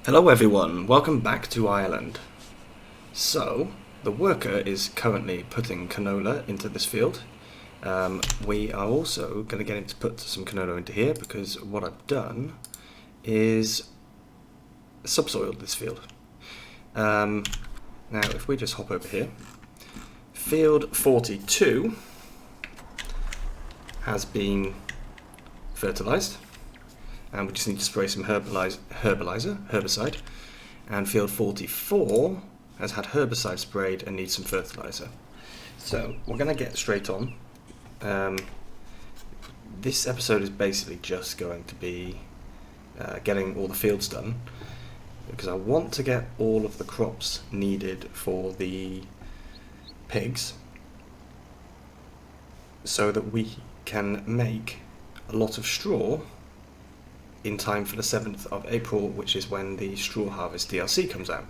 Hello everyone, welcome back to Ireland. So, the worker is currently putting canola into this field. We are also going to get him to put some canola into here because what I've done is subsoiled this field. Now if we just hop over here, field 42 has been fertilised. And we just need to spray some herbicide, and field 44 has had herbicide sprayed and needs some fertilizer. So we're going to get straight on. This episode is basically just going to be getting all the fields done, because I want to get all of the crops needed for the pigs so that we can make a lot of straw in time for the 7th of April, which is when the Straw Harvest DLC comes out.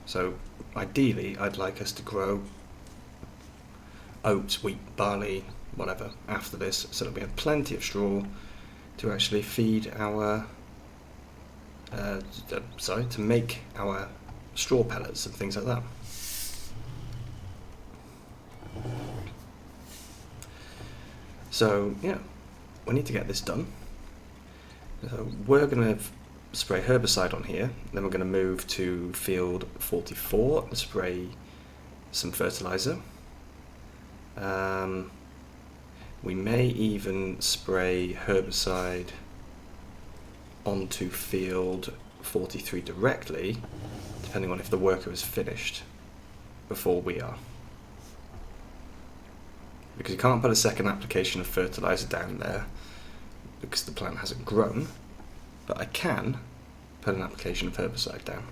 So ideally I'd like us to grow oats, wheat, barley, whatever after this, so that we have plenty of straw to actually feed our to make our straw pellets and things like that. So yeah, we need to get this done. So we're going to spray herbicide on here, then we're going to move to field 44 and spray some fertilizer. We may even spray herbicide onto field 43 directly, depending on if the worker is finished before we are. Because you can't put a second application of fertilizer down there because the plant hasn't grown, but I can put an application of herbicide down.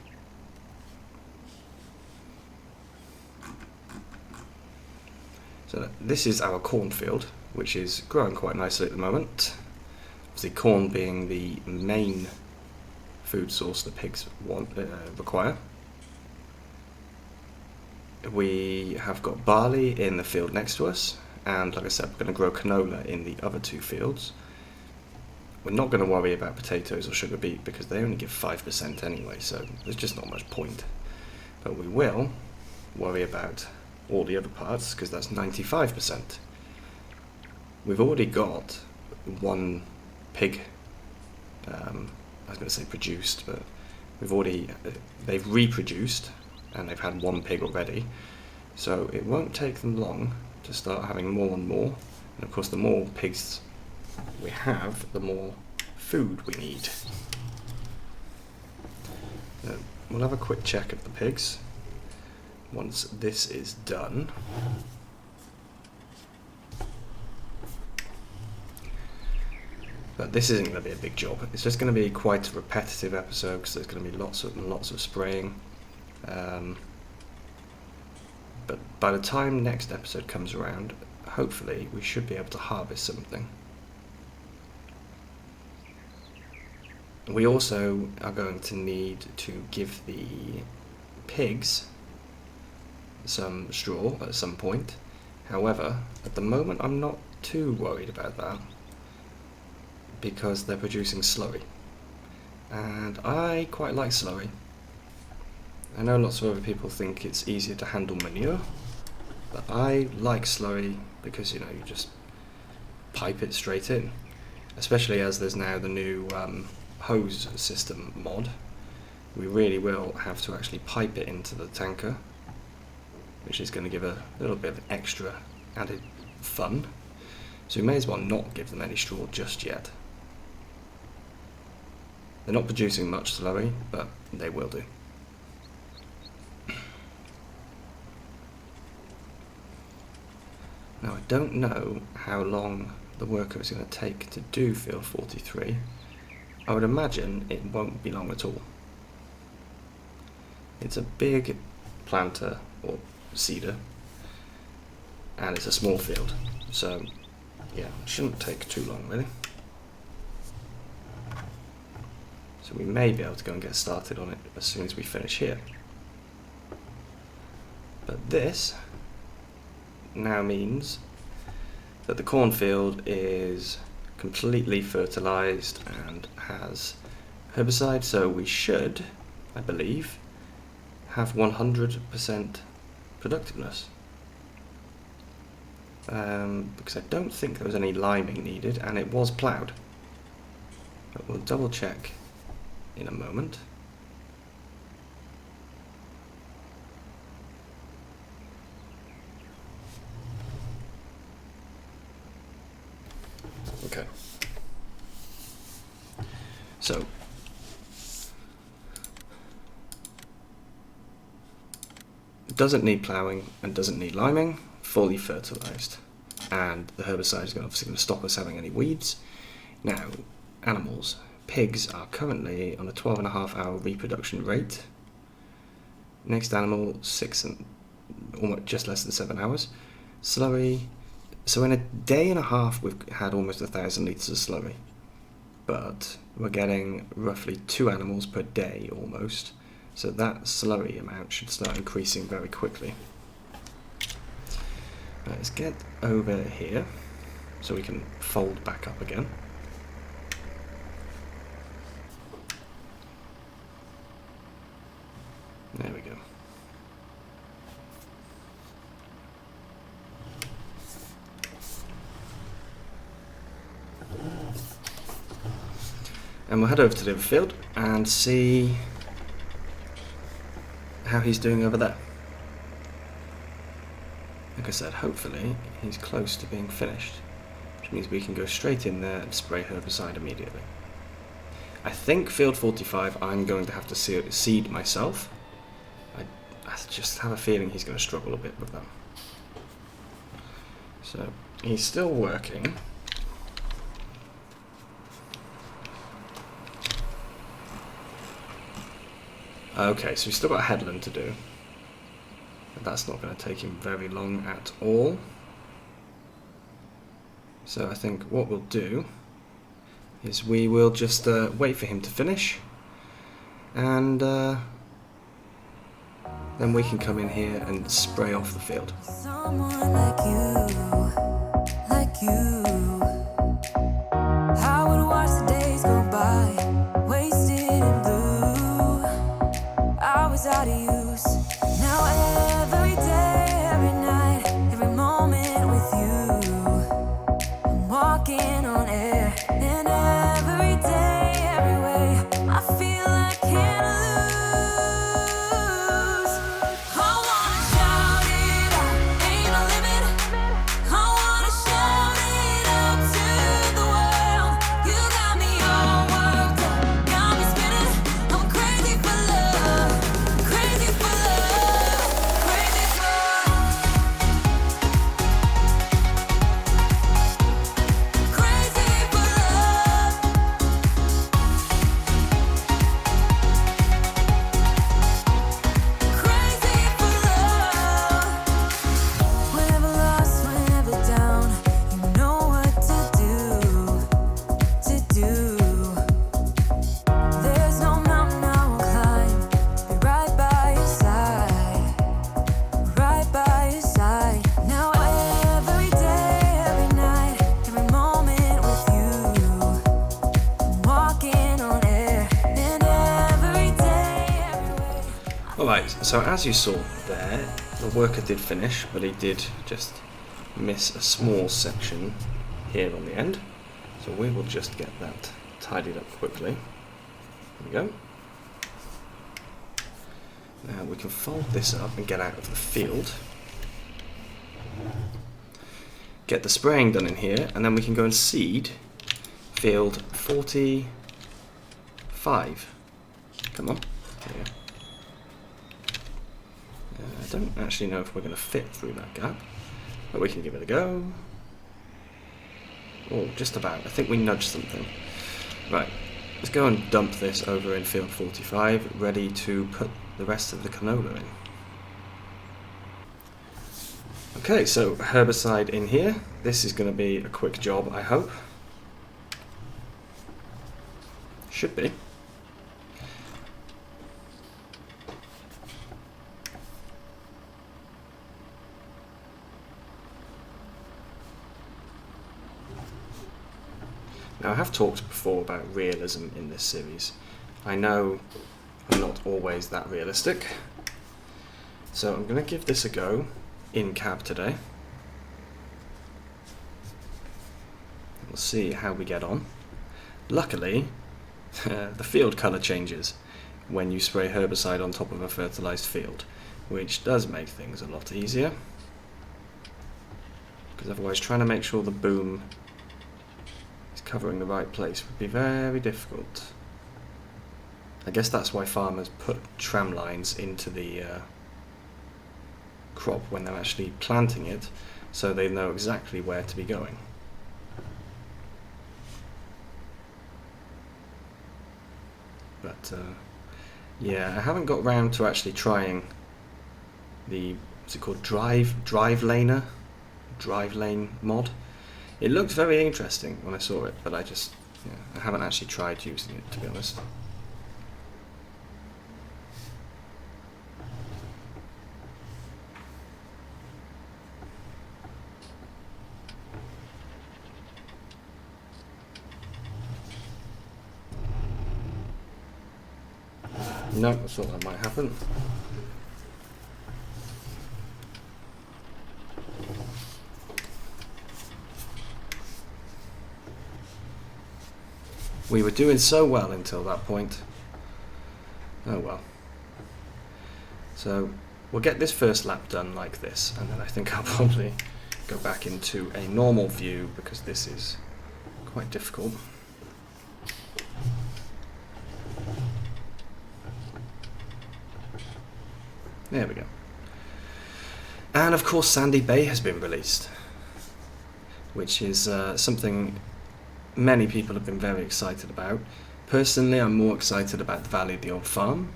So this is our cornfield, which is growing quite nicely at the moment. Obviously corn being the main food source the pigs require. We have got barley in the field next to us, and like I said, we're going to grow canola in the other two fields. We're not going to worry about potatoes or sugar beet because they only give 5% anyway, so there's just not much point. But we will worry about all the other parts because that's 95%. We've already got one pig, I was going to say produced, but they've reproduced and they've had one pig already. So it won't take them long to start having more and more. And of course the more pigs we have, the more food we need. We'll have a quick check of the pigs once this is done. But this isn't going to be a big job. It's just going to be quite a repetitive episode because there's going to be lots of spraying. But by the time next episode comes around, hopefully we should be able to harvest something. We also are going to need to give the pigs some straw at some point. However, at the moment I'm not too worried about that because they're producing slurry. And I quite like slurry. I know lots of other people think it's easier to handle manure, but I like slurry because, you know, you just pipe it straight in. Especially as there's now the new hose system mod. We really will have to actually pipe it into the tanker, which is going to give a little bit of extra added fun. So we may as well not give them any straw just yet. They're not producing much slurry, but they will do. Now I don't know how long the worker is going to take to do field 43. I would imagine it won't be long at all. It's a big planter or cedar and it's a small field, so yeah, it shouldn't take too long really. So we may be able to go and get started on it as soon as we finish here. But this now means that the cornfield is completely fertilised and has herbicide, so we should, I believe, have 100% productiveness. Because I don't think there was any liming needed, and it was ploughed. But we'll double check in a moment. Okay. So, doesn't need ploughing and doesn't need liming, fully fertilised. And the herbicide is obviously going to stop us having any weeds. Now, animals. Pigs are currently on a 12.5-hour reproduction rate. Next animal, almost just less than 7 hours. Slurry. So in a day and a half, we've had almost 1,000 litres of slurry. But we're getting roughly 2 animals per day almost. So that slurry amount should start increasing very quickly. Let's get over here so we can fold back up again. There we go. And we'll head over to the other field and see how he's doing over there. Like I said, hopefully he's close to being finished, which means we can go straight in there and spray herbicide immediately. I think field 45 I'm going to have to seed myself. I just have a feeling he's going to struggle a bit with that. So he's still working. Okay, so we've still got a headland to do. But that's not going to take him very long at all. So I think what we'll do is we will just wait for him to finish. And then we can come in here and spray off the field. Someone like you, I would watch the days go by, wasted in blue. I was out of use. Now every day, every night, every moment with you, I'm walking on air. And every day, every way, I feel I can't lose. I wanna shout it out, ain't no limit. I wanna shout it out to the world. You got me all worked up, got me spinning. I'm crazy for love, crazy for love, crazy for Whenever lost, whenever down, you know what to do. There's no mountain I won't climb, be right by your side, right by your side. Now every day, every night, every moment with you, I'm walking on air, and every day, every way. Alright, so as you saw there, the worker did finish, but he did just miss a small section here on the end. So we will just get that tidied up quickly. There we go. Now we can fold this up and get out of the field. Get the spraying done in here, and then we can go and seed field 45. Come on. There we go. I don't actually know if we're going to fit through that gap, but we can give it a go. Oh, just about. I think we nudged something. Right, let's go and dump this over in field 45, ready to put the rest of the canola in. Okay, so herbicide in here. This is going to be a quick job, I hope. Should be. Now, I have talked before about realism in this series, I know I'm not always that realistic, so I'm going to give this a go in cab today. We'll see how we get on. Luckily, the field colour changes when you spray herbicide on top of a fertilised field, which does make things a lot easier, because otherwise trying to make sure the boom is covering the right place would be very difficult. I guess that's why farmers put tram lines into the crop when they're actually planting it, so they know exactly where to be going. But yeah, I haven't got round to actually trying the, what's it called, drive lane mod. It looked very interesting when I saw it, but I haven't actually tried using it, to be honest. No, I thought that might happen. We were doing so well until that point. Oh well. So we'll get this first lap done like this, and then I think I'll probably go back into a normal view because this is quite difficult. There we go. And of course Sandy Bay has been released, which is something many people have been very excited about. Personally, I'm more excited about the Valley of the Old Farm,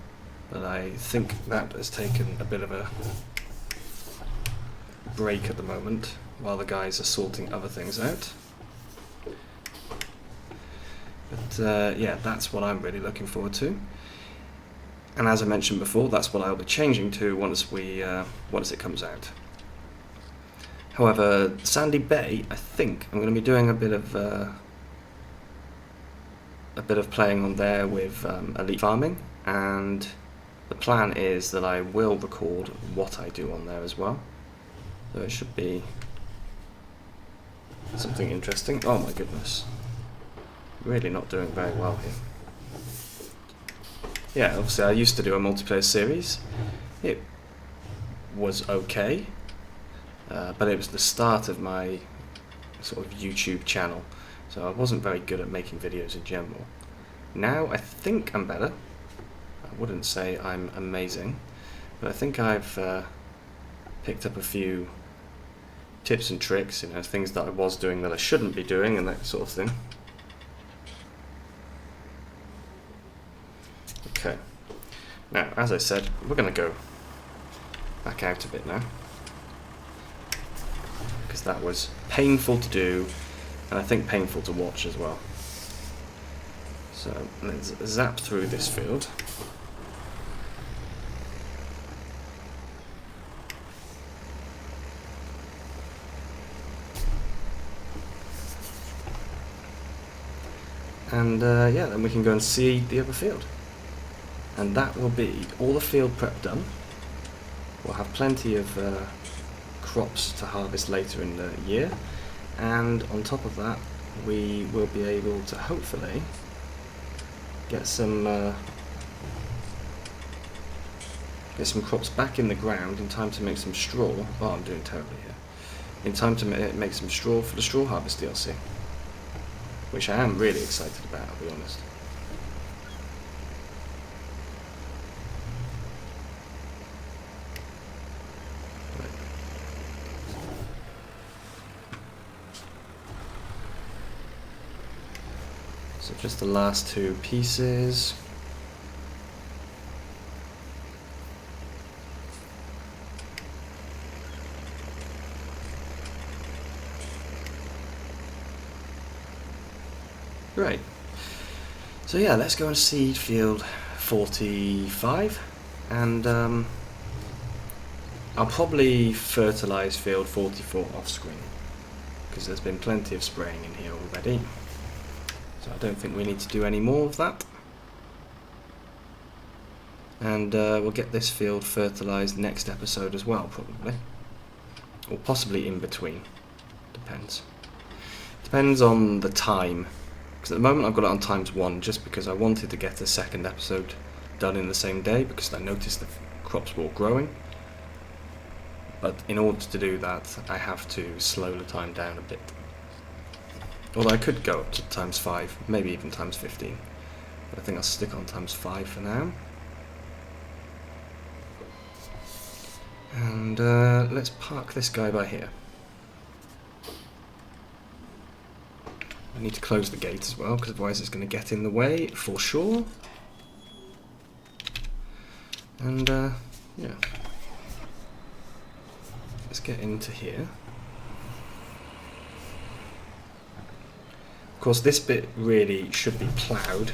but I think that has taken a bit of a break at the moment while the guys are sorting other things out. But yeah, that's what I'm really looking forward to. And as I mentioned before, that's what I'll be changing to once it comes out. However, Sandy Bay, I think I'm going to be doing a bit of playing on there with elite farming, and the plan is that I will record what I do on there as well. So it should be something interesting. Oh my goodness, really not doing very well here. Yeah, obviously I used to do a multiplayer series. It was okay, but it was the start of my sort of YouTube channel, so I wasn't very good at making videos in general. Now I think I'm better. I wouldn't say I'm amazing, but I think I've picked up a few tips and tricks, things that I was doing that I shouldn't be doing and that sort of thing. Okay, now as I said, we're going to go back out a bit now, because that was painful to do, and I think painful to watch as well. So let's zap through this field. And yeah, then we can go and seed the other field. And that will be all the field prep done. We'll have plenty of crops to harvest later in the year, and on top of that we will be able to hopefully get some crops back in the ground in time to make some straw. Oh, I'm doing terribly here. In time to make some straw for the straw harvest DLC, which I am really excited about, I'll be honest. So just the last two pieces. Right. So yeah, let's go and seed field 45, and I'll probably fertilise field 44 off screen, because there's been plenty of spraying in here already. So I don't think we need to do any more of that. And we'll get this field fertilised next episode as well, probably. Or possibly in between. Depends. Depends on the time. Because at the moment I've got it on ×1 just because I wanted to get a second episode done in the same day because I noticed the crops were growing. But in order to do that, I have to slow the time down a bit. Although I could go up to ×5, maybe even ×15. But I think I'll stick on ×5 for now. And let's park this guy by here. I need to close the gate as well, because otherwise it's going to get in the way for sure. And yeah. Let's get into here. Of course, this bit really should be ploughed.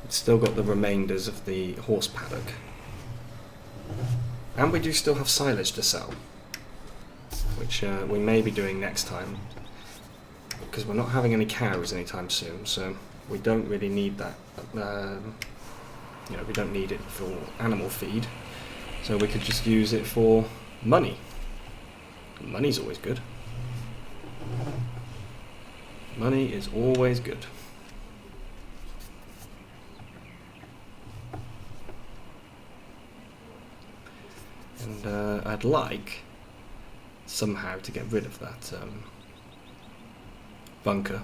It's still got the remainders of the horse paddock. And we do still have silage to sell, which we may be doing next time, because we're not having any cows anytime soon, so we don't really need that. You know, we don't need it for animal feed, so we could just use it for money. Money's always good. Money is always good. And I'd like somehow to get rid of that bunker,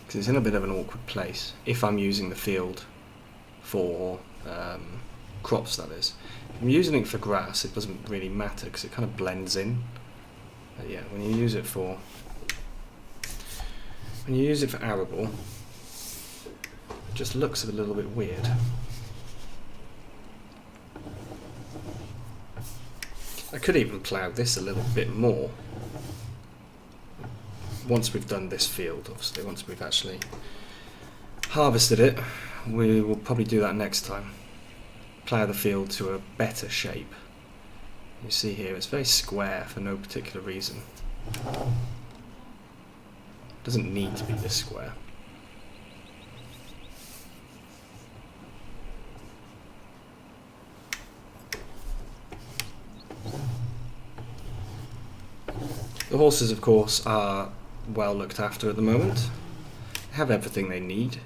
because it's in a bit of an awkward place if I'm using the field for crops, that is. If I'm using it for grass, it doesn't really matter because it kind of blends in. But yeah, when you use it for arable, it just looks a little bit weird. I could even plough this a little bit more once we've done this field, obviously. Once we've actually harvested it, we will probably do that next time. Plough the field to a better shape. You see here, it's very square for no particular reason. It doesn't need to be this square. The horses, of course, are well looked after at the moment. They have everything they need,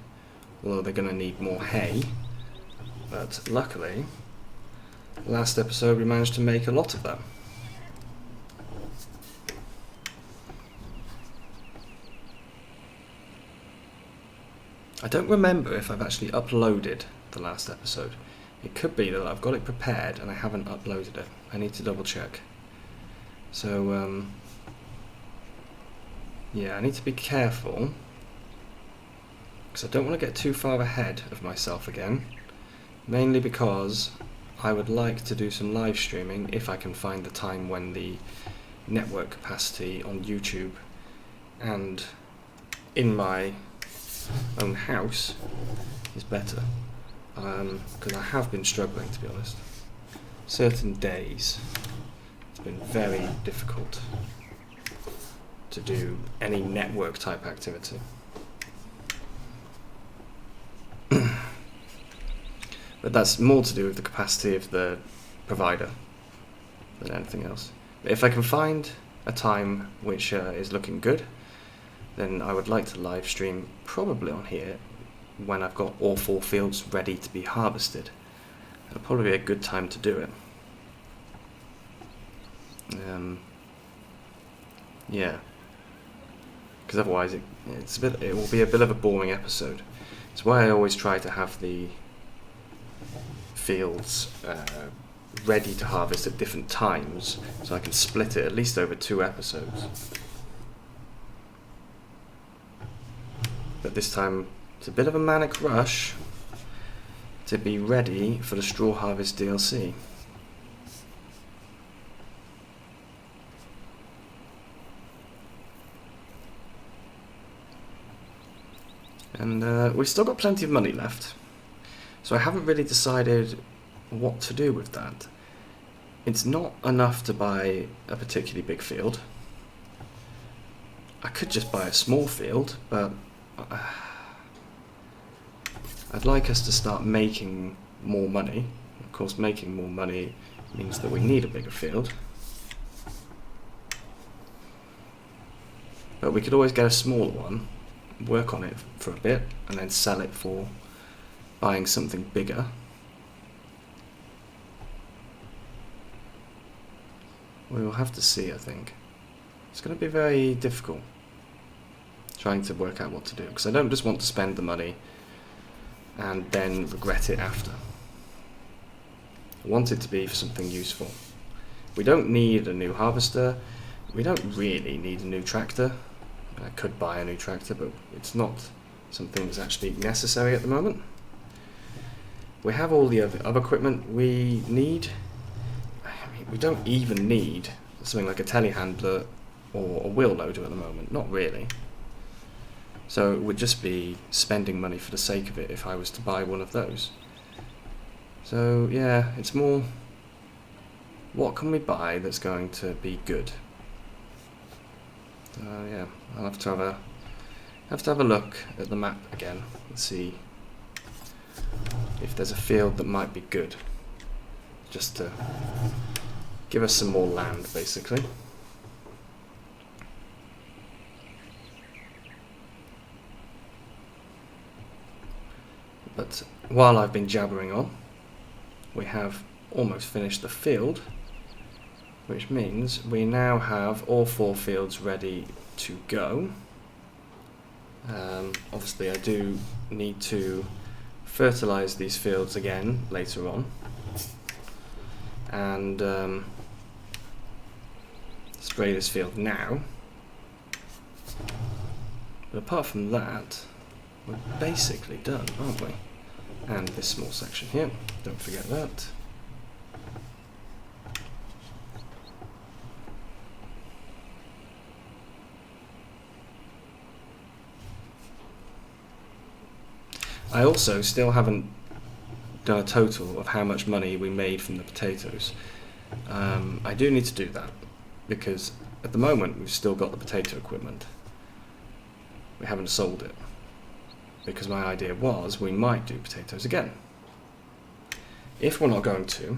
although they're going to need more hay. But luckily, last episode we managed to make a lot of that. I don't remember if I've actually uploaded the last episode. It could be that I've got it prepared and I haven't uploaded it. I need to double check. So, yeah, I need to be careful, because I don't want to get too far ahead of myself again, mainly because I would like to do some live streaming if I can find the time when the network capacity on YouTube and in my own house is better, because I have been struggling, to be honest. Certain days it's been very difficult to do any network type activity. But that's more to do with the capacity of the provider than anything else. But if I can find a time which is looking good, then I would like to live stream probably on here when I've got all 4 fields ready to be harvested. It'll probably be a good time to do it. Yeah, because otherwise it will be a bit of a boring episode. It's why I always try to have the fields ready to harvest at different times, so I can split it at least over 2 episodes. But this time it's a bit of a manic rush to be ready for the Straw Harvest DLC. And we've still got plenty of money left, so I haven't really decided what to do with that. It's not enough to buy a particularly big field. I could just buy a small field, but I'd like us to start making more money Of course, making more money means that we need a bigger field. But we could always get a smaller one, work on it for a bit, and then sell it for buying something bigger. We will have to see, I think. It's going to be very difficult trying to work out what to do, because I don't just want to spend the money and then regret it after. I want it to be for something useful. We don't need a new harvester. We don't really need a new tractor. I could buy a new tractor, but it's not something that's actually necessary at the moment. We have all the other equipment we need. I mean, we don't even need something like a telehandler or a wheel loader at the moment. Not really. So it would just be spending money for the sake of it if I was to buy one of those. So yeah, it's more, what can we buy that's going to be good? Yeah, I'll have to have a look at the map again and see if there's a field that might be good, just to give us some more land, basically. But while I've been jabbering on, we have almost finished the field, which means we now have all 4 fields ready to go. Obviously I do need to fertilise these fields again later on, and spray this field now. But apart from that, we're basically done, aren't we? And this small section here, don't forget that. I also still haven't done a total of how much money we made from the potatoes. I do need to do that, because at the moment we've still got the potato equipment. We haven't sold it, because my idea was we might do potatoes again. If we're not going to,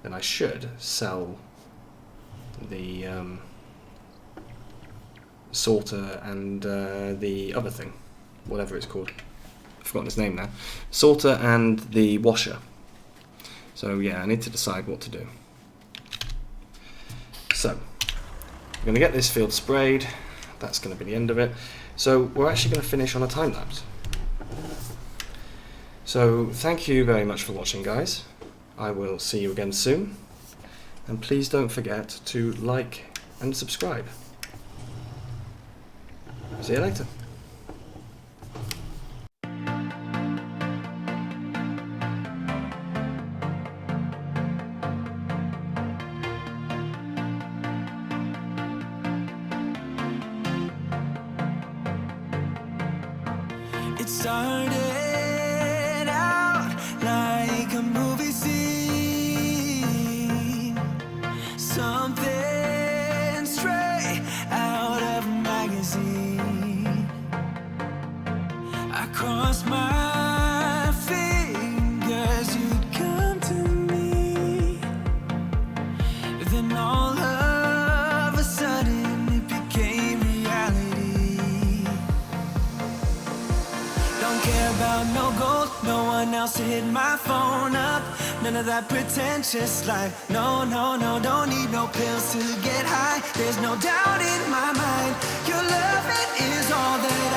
then I should sell the sorter and the other thing, whatever it's called. I've forgotten its name now. Sorter and the washer. So yeah, I need to decide what to do. So, I'm going to get this field sprayed. That's going to be the end of it. So we're actually going to finish on a time lapse. So thank you very much for watching, guys. I will see you again soon. And please don't forget to like and subscribe. See you later. It started out like a movie scene, something straight out of a magazine. I crossed my fingers you'd come to me, then all of a sudden it became reality. Don't care about no gold, no one else to hit my phone up. None of that pretentious life. No, no, no, don't need no pills to get high. There's no doubt in my mind, your love, it is all that